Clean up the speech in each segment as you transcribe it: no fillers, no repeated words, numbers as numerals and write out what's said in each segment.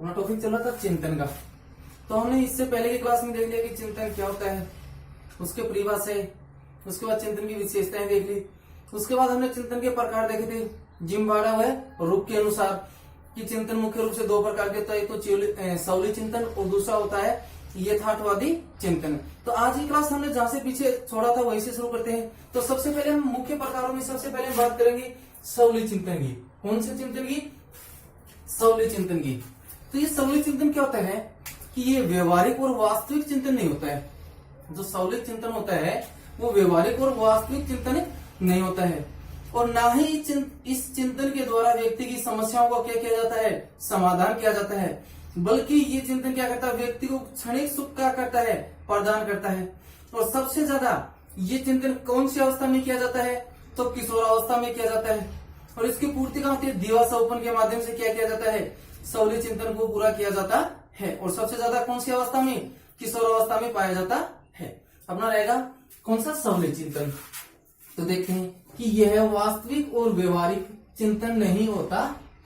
अपना टॉपिक चल रहा था चिंतन का। तो हमने इससे पहले की क्लास में देख लिया कि चिंतन क्या होता है, उसके परिभाषा है, उसके बाद चिंतन की विशेषताएं देख ली। उसके बाद हमने चिंतन के प्रकार देखे थे, जिम्बाड़ा व रूप के अनुसार कि चिंतन मुख्य रूप से दो प्रकार के होता है, एक तो शौली चिंतन और दूसरा होता है यथार्थवादी चिंतन। तो आज की क्लास हमने जहां से पीछे छोड़ा था वहीं से शुरू करते हैं। तो सबसे पहले हम मुख्य प्रकारों में सबसे पहले बात करेंगे शौली चिंतन की। कौन से चिंतन की? शौली चिंतन की। तो ये शौली चिंतन क्या होता है कि ये व्यवहारिक और वास्तविक चिंतन नहीं होता है। जो शौली चिंतन होता है वो व्यवहारिक और वास्तविक चिंतन नहीं होता है, और ना ही इस चिंतन के द्वारा व्यक्ति की समस्याओं का क्या किया जाता है, समाधान किया जाता है, बल्कि ये चिंतन क्या करता है, व्यक्ति को क्षणिक सुख क्या करता है, प्रदान करता है। और सबसे ज्यादा ये चिंतन कौन सी अवस्था में किया जाता है, तो किशोरावस्था में किया जाता है। और इसकी पूर्ति कहाँ होती है? दिवास्वप्न के माध्यम से क्या किया जाता है, शौली चिंतन को पूरा किया जाता है। और सबसे ज्यादा कौन सी अवस्था में? किशोरावस्था में पाया जाता है। अपना रहेगा कौन सा? शौली चिंतन। तो देखते हैं कि यह वास्तविक और व्यवहारिक चिंतन नहीं होता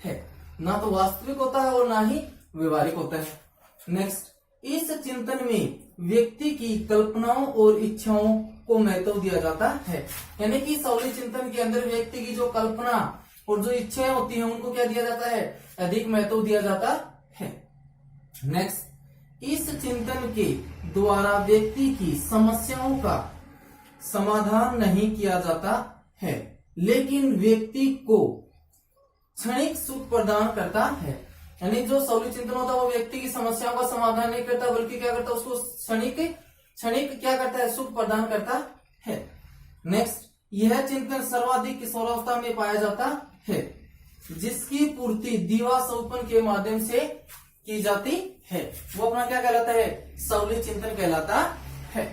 है, ना तो वास्तविक होता है और ना ही व्यवहारिक होता है। नेक्स्ट, इस चिंतन में व्यक्ति की कल्पनाओं और इच्छाओं को महत्व दिया जाता है। यानी कि शौली चिंतन के अंदर व्यक्ति की जो कल्पना और जो इच्छाएं होती हैं उनको क्या दिया जाता है, अधिक महत्व दिया जाता है। नेक्स्ट, इस चिंतन के द्वारा व्यक्ति की समस्याओं का समाधान नहीं किया जाता है, लेकिन व्यक्ति को क्षणिक सुख प्रदान करता है। यानी जो शौली चिंतन होता है वो व्यक्ति की समस्याओं का समाधान नहीं करता, बल्कि क्या करता है, उसको क्षणिक क्या करता है, सुख प्रदान करता है। नेक्स्ट, यह चिंतन सर्वाधिक किशोरावस्था में पाया जाता है, जिसकी पूर्ति दिवास्वप्न के माध्यम से की जाती है। वो अपना क्या कहलाता है? शौली चिंतन कहलाता है।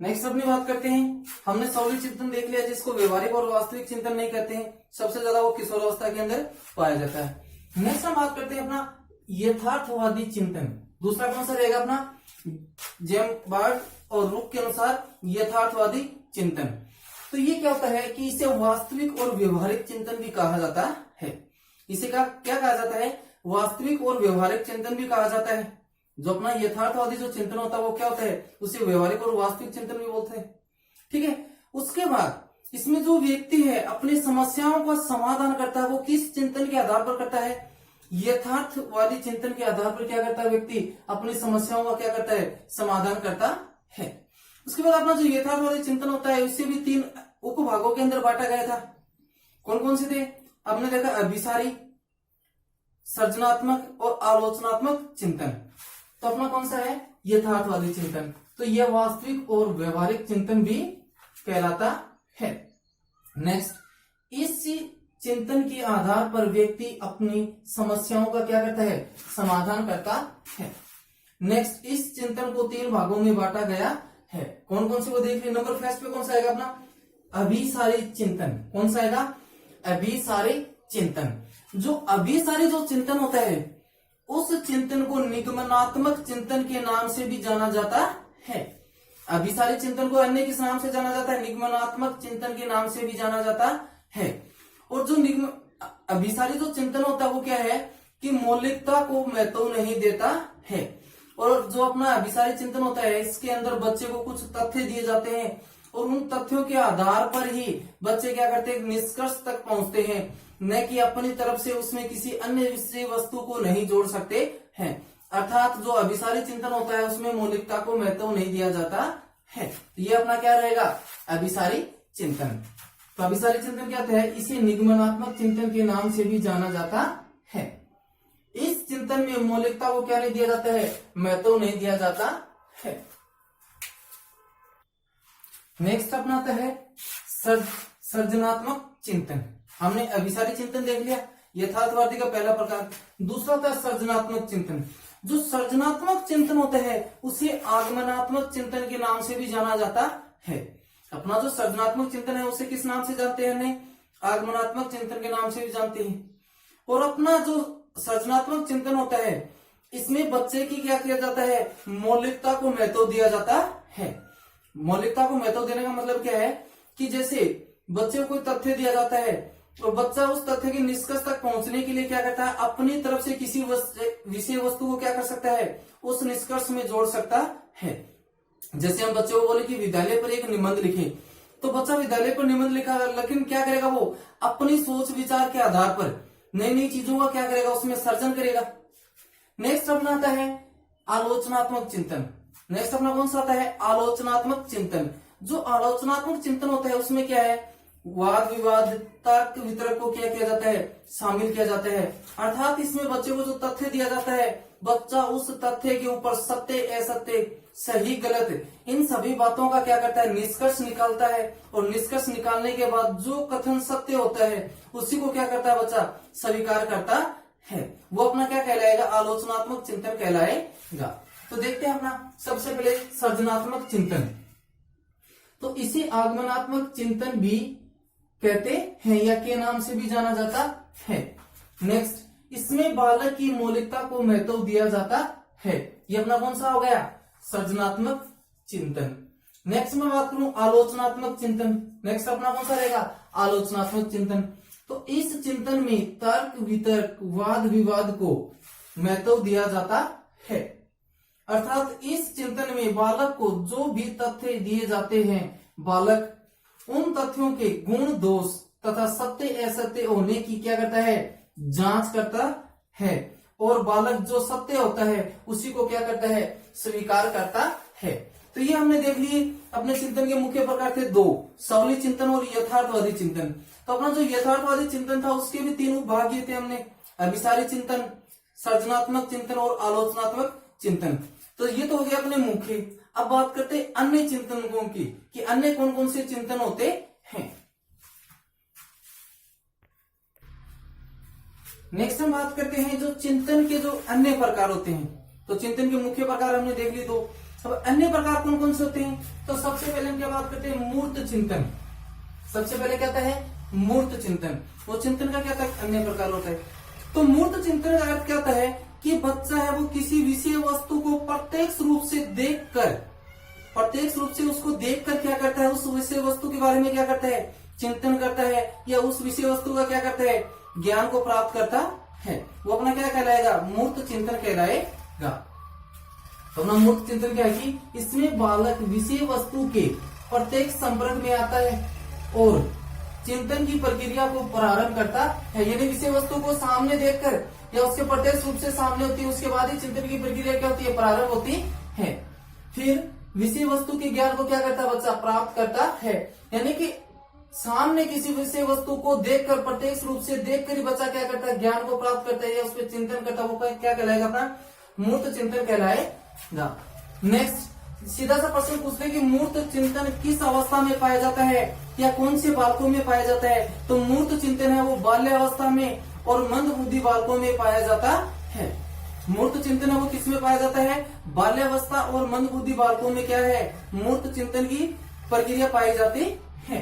नेक्स्ट अपनी बात करते हैं। हमने शौली चिंतन देख लिया जिसको व्यवहारिक और वास्तविक चिंतन नहीं कहते हैं, सबसे ज्यादा वो किशोरावस्था के अंदर पाया जाता है। नेक्स्ट हम बात करते हैं अपना यथार्थवादी चिंतन। दूसरा कौन सा रहेगा अपना? जेम्बार्ड और रूप के अनुसार यथार्थवादी चिंतन। तो ये क्या होता है कि इसे वास्तविक और व्यवहारिक चिंतन भी कहा जाता है। इसे क्या कहा जाता है? वास्तविक और व्यवहारिक चिंतन भी कहा जाता है। जो अपना यथार्थवादी जो चिंतन होता है वो क्या होता है, उसे व्यवहारिक और वास्तविक चिंतन भी बोलते हैं। ठीक है। उसके बाद इसमें जो व्यक्ति है अपनी समस्याओं का समाधान करता है, वो किस चिंतन के आधार पर करता है? यथार्थवादी चिंतन के आधार पर क्या करता है, व्यक्ति अपनी समस्याओं का क्या करता है, समाधान करता है। उसके बाद अपना जो यथार्थवादी चिंतन होता है उससे भी 3 उपभागों के अंदर बांटा गया था। कौन कौन से थे? आपने देखा अभिसारी, सृजनात्मक और आलोचनात्मक चिंतन। तो अपना कौन सा है? यथार्थवादी चिंतन। तो यह वास्तविक और व्यवहारिक चिंतन भी कहलाता है। नेक्स्ट, इस चिंतन के आधार पर व्यक्ति अपनी समस्याओं का क्या करता है, समाधान करता है। नेक्स्ट, इस चिंतन को 3 भागों में बांटा गया है। कौन कौन से वो देख लिया। नंबर फर्स्ट पे कौन सा आएगा अपना? अभिसारी चिंतन। कौन सा आएगा? अभिसारी चिंतन। जो अभिसारी जो चिंतन होता है उस चिंतन को निगमनात्मक चिंतन के नाम से भी जाना जाता है। अभिसारी चिंतन को अन्य किस नाम से जाना जाता है? निगमनात्मक चिंतन के नाम से भी जाना जाता है। और जो अभिसारी जो चिंतन होता है वो क्या है कि मौलिकता को महत्व नहीं देता है। और जो अपना अभिसारी चिंतन होता है इसके अंदर बच्चे को कुछ तथ्य दिए जाते हैं और उन तथ्यों के आधार पर ही बच्चे क्या करते हैं, निष्कर्ष तक पहुंचते हैं, न कि अपनी तरफ से उसमें किसी अन्य विषय वस्तु को नहीं जोड़ सकते हैं। अर्थात जो अभिसारी चिंतन होता है उसमें मौलिकता को महत्व नहीं दिया जाता है। ये अपना क्या रहेगा? अभिसारी चिंतन। तो अभिसारी चिंतन क्या होता है? इसे निगमनात्मक चिंतन के नाम से भी जाना जाता है। इस चिंतन में मौलिकता को क्या नहीं दिया जाता है, महत्व नहीं दिया जाता है। नेक्स्ट अपना आता है सृजनात्मक चिंतन। हमने अभिसारी चिंतन देख लिया, यथार्थवादी का पहला प्रकार। दूसरा होता है सृजनात्मक चिंतन। जो सृजनात्मक चिंतन होता है उसे आगमनात्मक चिंतन के नाम से भी जाना जाता है। अपना जो सृजनात्मक चिंतन है उसे किस नाम से जानते हैं? आगमनात्मक चिंतन के नाम से भी जानते हैं। और अपना जो सृजनात्मक चिंतन होता है इसमें बच्चे की क्या किया जाता है, मौलिकता को महत्व दिया जाता है। मौलिकता को महत्व देने का मतलब क्या है कि जैसे बच्चे को कोई तथ्य दिया जाता है तो बच्चा उस तथ्य के निष्कर्ष तक पहुंचने के लिए क्या करता है, अपनी तरफ से किसी विषय वस्तु को क्या कर सकता है, उस निष्कर्ष में जोड़ सकता है। जैसे हम बच्चे को बोले कि विद्यालय पर एक निबंध लिखे, तो बच्चा विद्यालय पर निबंध लिखा, लेकिन क्या करेगा, वो अपनी सोच विचार के आधार पर नई नई चीजों का क्या करेगा, उसमें सर्जन करेगा। नेक्स्ट अपना आता है आलोचनात्मक चिंतन। नेक्स्ट अपना कौन सा आता है, आलोचनात्मक चिंतन। जो आलोचनात्मक चिंतन होता है उसमें क्या है, वाद विवाद तर्क वितर्क को क्या किया जाता है, शामिल किया जाता है। अर्थात इसमें बच्चे को जो तथ्य दिया जाता है, बच्चा उस तथ्य के ऊपर सत्य असत्य सही गलत इन सभी बातों का क्या करता है, निष्कर्ष निकालता है। और निष्कर्ष निकालने के बाद जो कथन सत्य होता है उसी को क्या करता है, बच्चा स्वीकार करता है। वो अपना क्या कहलाएगा, आलोचनात्मक चिंतन कहलाएगा। तो देखते हैं अपना सबसे पहले सर्जनात्मक चिंतन। तो इसे आगमनात्मक चिंतन भी कहते हैं या के नाम से भी जाना जाता है। नेक्स्ट, इसमें बालक की मौलिकता को महत्व दिया जाता है। ये अपना कौन सा हो गया, सर्जनात्मक चिंतन। नेक्स्ट मैं बात करूं आलोचनात्मक चिंतन। नेक्स्ट अपना कौन सा रहेगा, आलोचनात्मक चिंतन। तो इस चिंतन में तर्क वितर्क वाद विवाद को महत्व दिया जाता है। अर्थात इस चिंतन में बालक को जो भी तथ्य दिए जाते हैं, बालक उन तथ्यों के गुण दोष तथा सत्य असत्य होने की क्या करता है, जांच करता है। और बालक जो सत्य होता है उसी को क्या करता है, स्वीकार करता है। तो ये हमने देख लिए अपने चिंतन के मुख्य प्रकार थे दो, सबली चिंतन और यथार्थवादी चिंतन। तो अपना जो यथार्थवादी चिंतन था उसके भी तीन भाग ये थे हमने, अभिसारी चिंतन, सर्जनात्मक चिंतन और आलोचनात्मक चिंतन। तो ये तो हो गया अपने मुख्य। अब बात करते हैं अन्य चिंतनों की कि अन्य कौन कौन से चिंतन होते हैं। नेक्स्ट हम बात करते हैं जो चिंतन के जो अन्य प्रकार होते हैं। तो चिंतन के मुख्य प्रकार हमने देख ली, तो अब अन्य प्रकार कौन कौन से होते हैं। तो सबसे पहले हम क्या बात करते हैं, मूर्त चिंतन। सबसे पहले क्या होता है, मूर्त चिंतन। वो चिंतन का क्या होता है, अन्य प्रकार होता है। तो मूर्त चिंतन का अर्थ क्या होता है कि बच्चा है वो किसी विषय वस्तु को प्रत्यक्ष रूप से उसको देखकर क्या करता है, उस विषय वस्तु के बारे में क्या करता है, चिंतन करता है, या उस विषय वस्तु का क्या करता है, ज्ञान को प्राप्त करता है। वो अपना क्या कहलाएगा, मूर्त चिंतन कहलाएगा। तो अपना मूर्त चिंतन क्या है कि इसमें बालक विषय वस्तु के प्रत्येक संपर्क में आता है और चिंतन की प्रक्रिया को प्रारंभ करता है। यानी विषय वस्तु को सामने देखकर या उसके प्रत्यक्ष रूप से सामने होती है, उसके बाद ही चिंतन की प्रक्रिया क्या होती है, प्रारंभ होती है। फिर विषय वस्तु के ज्ञान को क्या करता है, बच्चा प्राप्त करता है। यानी कि सामने किसी विषय वस्तु को देखकर प्रत्यक्ष रूप से देखकर ही बच्चा क्या करता है, ज्ञान को प्राप्त करता है या उस पर चिंतन करता है। वो क्या कहलाएगा, अपना मूर्त चिंतन कहलाएगा। नेक्स्ट सीधा सा प्रश्न पूछते हैं कि मूर्त चिंतन किस अवस्था में पाया जाता है या कौन से बालकों में पाया जाता है। तो मूर्त चिंतन है वो बाल्यावस्था में और मंद बुद्धि बालकों में पाया जाता है। मूर्त चिंतन है वो किस में पाया जाता है, बाल्यावस्था और मंद बुद्धि बालकों में क्या है, मूर्त चिंतन की प्रक्रिया पाई जाती है।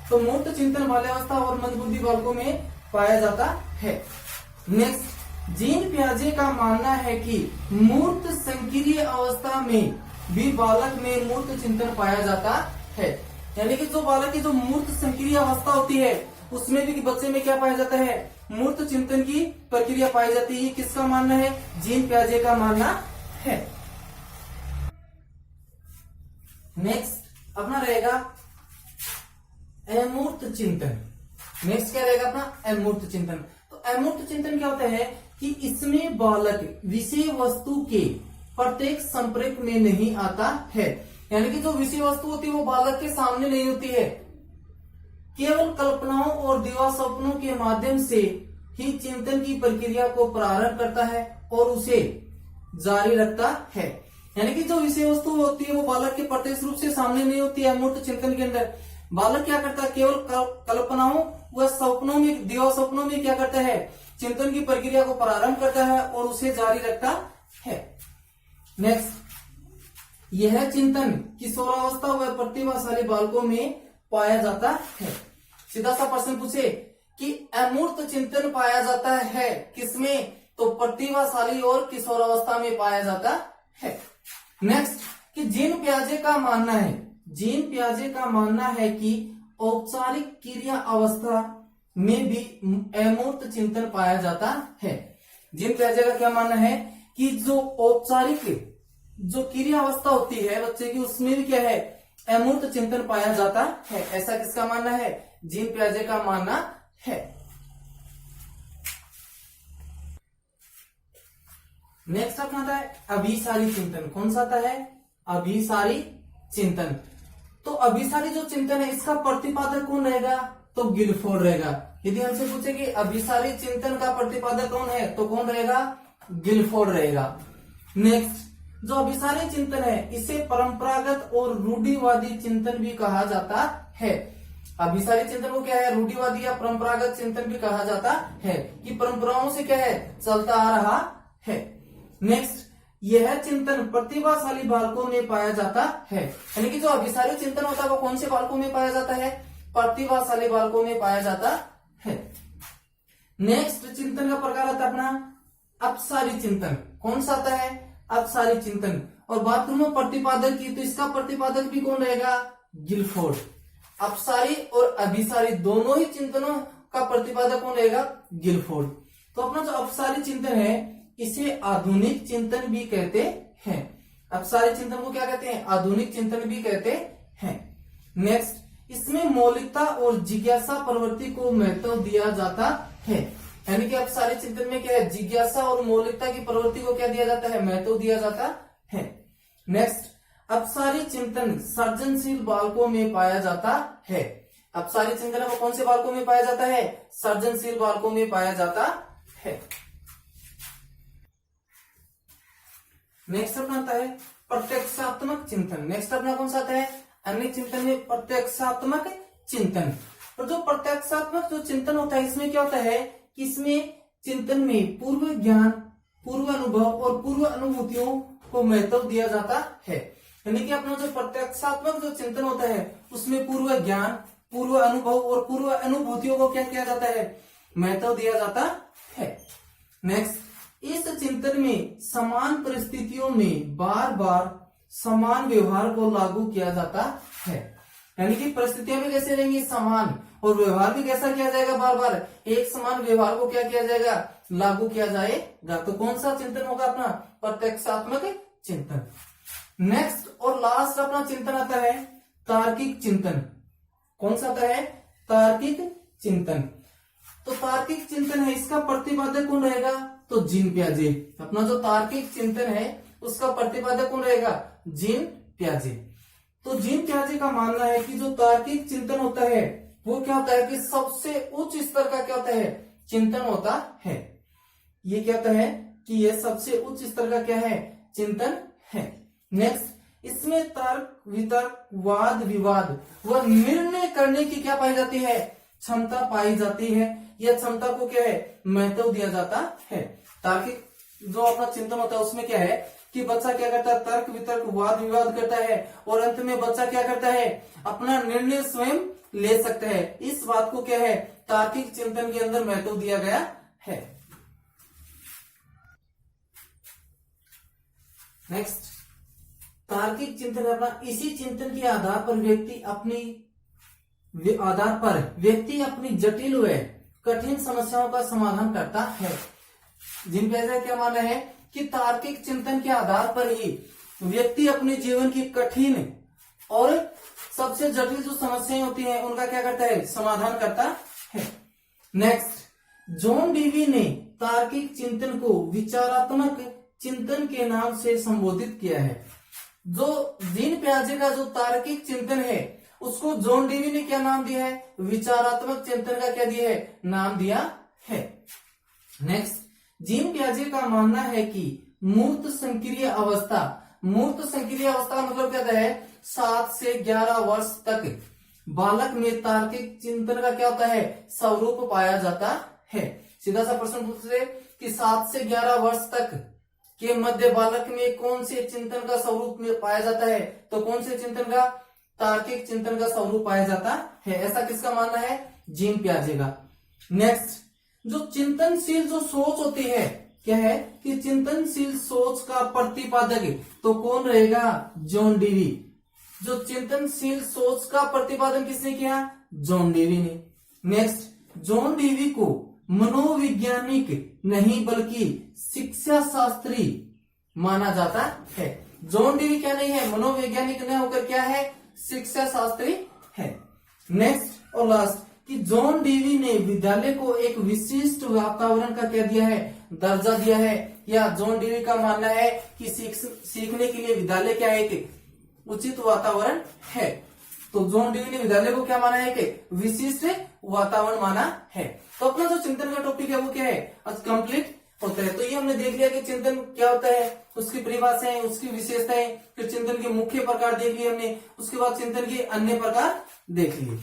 तो मूर्त चिंतन बाल्यावस्था और मंद बुद्धि बालकों में पाया जाता है। नेक्स्ट, जीन पियाजे का मानना है कि मूर्त संक्रिय अवस्था में भी बालक में मूर्त चिंतन पाया जाता है। यानी कि जो बालक की जो मूर्त संक्रिय अवस्था होती है उसमें भी बच्चे में क्या पाया जाता है, मूर्त चिंतन की प्रक्रिया पाई जाती है। किसका मानना है, जीन पियाजे का मानना है। नेक्स्ट अपना रहेगा अमूर्त चिंतन। नेक्स्ट क्या रहेगा अपना, अमूर्त चिंतन। तो अमूर्त चिंतन क्या होता है कि इसमें बालक विषय वस्तु के प्रत्येक संपर्क में नहीं आता है। यानी कि जो विषय वस्तु होती है वो बालक के सामने नहीं होती है, केवल कल्पनाओं और दिवा स्वप्नों के माध्यम से ही चिंतन की प्रक्रिया को प्रारंभ करता है और उसे जारी रखता है। यानी कि जो विषय वस्तु होती है वो बालक के प्रत्यक्ष रूप से सामने नहीं होती है। मूर्त चिंतन के अंदर बालक क्या करता है, केवल कल्पनाओं व सपनों में, दिवा स्वप्नों में क्या करता है, चिंतन की प्रक्रिया को प्रारंभ करता है और उसे जारी रखता है। नेक्स्ट, यह चिंतन किशोरावस्था व प्रतिभाशाली बालकों में पाया जाता है। सीधा सा प्रश्न पूछे कि अमूर्त चिंतन पाया जाता है किसमें, तो प्रतिभाशाली और किशोरावस्था में पाया जाता है। नेक्स्ट, कि जीन पियाजे का मानना है, जीन पियाजे का मानना है कि औपचारिक क्रिया अवस्था में भी अमूर्त चिंतन पाया जाता है। जीन पियाजे का क्या मानना है कि जो औपचारिक जो क्रिया अवस्था होती है बच्चे की, उसमें भी क्या है, अमूर्त चिंतन पाया जाता है। ऐसा किसका मानना है? जीन पियाजे का मानना है। नेक्स्ट अपना आता है अभिसारी चिंतन। कौन सा आता है? अभिसारी चिंतन। तो अभिसारी जो चिंतन है इसका प्रतिपादक कौन रहेगा? तो गिलफोर्ड रहेगा। यदि हमसे पूछे कि अभिसारी चिंतन का प्रतिपादक कौन है, तो कौन रहेगा? गिलफोर्ड रहेगा। नेक्स्ट, जो अभिसारी चिंतन है इसे परंपरागत और रूढ़िवादी चिंतन भी कहा जाता है। अभिसारी चिंतन को क्या है? रूढ़िवादी या परंपरागत चिंतन भी कहा जाता है कि परंपराओं से क्या है, चलता आ रहा है। नेक्स्ट, यह चिंतन प्रतिभाशाली बालकों में पाया जाता है। यानी कि जो अभिसारी चिंतन होता है वो कौन से बालकों में पाया जाता है? प्रतिभाशाली बालकों में पाया जाता है। नेक्स्ट चिंतन का प्रकार आता है अपना अपसारी चिंतन। कौन सा आता है? अपसारी चिंतन। और बात करूं प्रतिपादक की, तो इसका प्रतिपादक भी कौन रहेगा? गिलफोर्ड। अपसारी और अभिसारी दोनों ही चिंतनों का प्रतिपादक कौन रहेगा? गिलफोर्ड। तो अपना जो अपसारी चिंतन है इसे आधुनिक चिंतन भी कहते हैं। अपसारी चिंतन को क्या कहते हैं? आधुनिक चिंतन भी कहते हैं। नेक्स्ट, इसमें मौलिकता और जिज्ञासा प्रवृत्ति को महत्व दिया जाता है। यानी कि अपसारी चिंतन में क्या है? जिज्ञासा और मौलिकता की प्रवृत्ति को क्या दिया जाता है? महत्व दिया जाता है। नेक्स्ट, अपसारी चिंतन सृजनशील बालकों में पाया जाता है। अपसारी चिंतन को कौन से बालकों में पाया जाता है? सृजनशील बालकों में पाया जाता है। नेक्स्ट अपना आता है प्रत्यक्षात्मक चिंतन। नेक्स्ट अपना कौन सा आता है? अन्य चिंतन में प्रत्यक्षात्मक चिंतन। और जो प्रत्यक्षात्मक जो चिंतन होता है इसमें क्या होता है कि इसमें चिंतन में पूर्व ज्ञान, पूर्व अनुभव और पूर्व अनुभूतियों को महत्व दिया जाता है। यानी कि अपना जो प्रत्यक्षात्मक जो चिंतन होता है उसमें पूर्व ज्ञान, पूर्व अनुभव और पूर्व अनुभूतियों को क्या किया जाता है? महत्व दिया जाता है। नेक्स्ट, इस चिंतन में समान परिस्थितियों में बार बार समान व्यवहार को लागू किया जाता है। यानी कि परिस्थितियां भी कैसे रहेंगी? समान, और व्यवहार भी कैसा किया जाएगा? बार बार एक समान व्यवहार को क्या किया जाएगा? लागू किया जाएगा। तो कौन सा चिंतन होगा अपना? प्रत्यक्षात्मक चिंतन। नेक्स्ट और लास्ट अपना चिंतन आता है तार्किक चिंतन। कौन सा आता है? तार्किक चिंतन। तो तार्किक चिंतन है इसका प्रतिपादक कौन रहेगा? तो जीन पियाजे। अपना जो तार्किक चिंतन है उसका प्रतिपादक कौन रहेगा? जीन पियाजे। तो जीन पियाजे का मानना है कि जो तार्किक चिंतन होता है वो क्या होता है कि सबसे उच्च स्तर का क्या होता है? चिंतन होता है। ये क्या होता है कि ये सबसे उच्च स्तर का क्या है? चिंतन है। नेक्स्ट, इसमें तर्क, वितर्क, वाद विवाद व निर्णय करने की क्या पाई जाती है? क्षमता पाई जाती है। यह क्षमता को क्या है? महत्व दिया जाता है। तार्किक जो अपना चिंतन होता है उसमें क्या है कि बच्चा क्या करता है? तर्क वितर्क वाद विवाद करता है और अंत में बच्चा क्या करता है? अपना निर्णय स्वयं ले सकता है। इस बात को क्या है? तार्किक चिंतन के अंदर महत्व दिया गया है। नेक्स्ट, तार्किक चिंतन अपना इसी चिंतन के आधार पर व्यक्ति अपनी जटिल व कठिन समस्याओं का समाधान करता है। जिन पे क्या मानना है कि तार्किक चिंतन के आधार पर ही व्यक्ति अपने जीवन की कठिन और सबसे जटिल जो समस्याएं होती हैं उनका क्या करता है? समाधान करता है। नेक्स्ट, जॉन डीवी ने तार्किक चिंतन को विचारात्मक चिंतन के नाम से संबोधित किया है। जो जीन पियाजे का जो तार्किक चिंतन है उसको जॉन डीवी ने क्या नाम दिया है? विचारात्मक चिंतन का क्या दिया है? नाम दिया है। नेक्स्ट, जीन पियाजे का मानना है कि मूर्त संक्रिय अवस्था का मतलब क्या है? 7 से 11 वर्ष तक बालक में तार्किक चिंतन का क्या होता है? स्वरूप पाया जाता है। सीधा सा प्रश्न पूछते कि 7 से 11 वर्ष तक के मध्य बालक में कौन से चिंतन का स्वरूप में पाया जाता है? तो कौन से चिंतन का? तार्किक चिंतन का स्वरूप पाया जाता है। ऐसा किसका मानना है? जीन पियाजे का। नेक्स्ट, जो चिंतनशील जो सोच होती है क्या है कि चिंतनशील सोच का प्रतिपादक तो कौन रहेगा? John Dewey. जो चिंतनशील सोच का प्रतिपादन किसने किया? जॉन डीवी ने। नेक्स्ट, जॉन डीवी को मनोवैज्ञानिक नहीं बल्कि शिक्षा शास्त्री माना जाता है। जॉन डीवी क्या नहीं है, मनोवैज्ञानिक न होकर क्या है, शिक्षा शास्त्री है। नेक्स्ट और लास्ट कि जॉन डीवी ने विद्यालय को एक विशिष्ट वातावरण का क्या दिया है, दर्जा दिया है, या जॉन डीवी का मानना है कि सीखने के लिए विद्यालय क्या है, एक उचित वातावरण है। तो जॉन डीवी ने विद्यालय को क्या माना है कि विशिष्ट वातावरण माना है। तो अपना जो चिंतन का टॉपिक है वो क्या है, आज कंप्लीट होता है। तो ये हमने देख लिया कि चिंतन क्या होता है, उसकी परिभाषाएं, उसकी विशेषताएं, फिर चिंतन के मुख्य प्रकार देख लिए हमने, उसके बाद चिंतन के अन्य प्रकार देख लिए।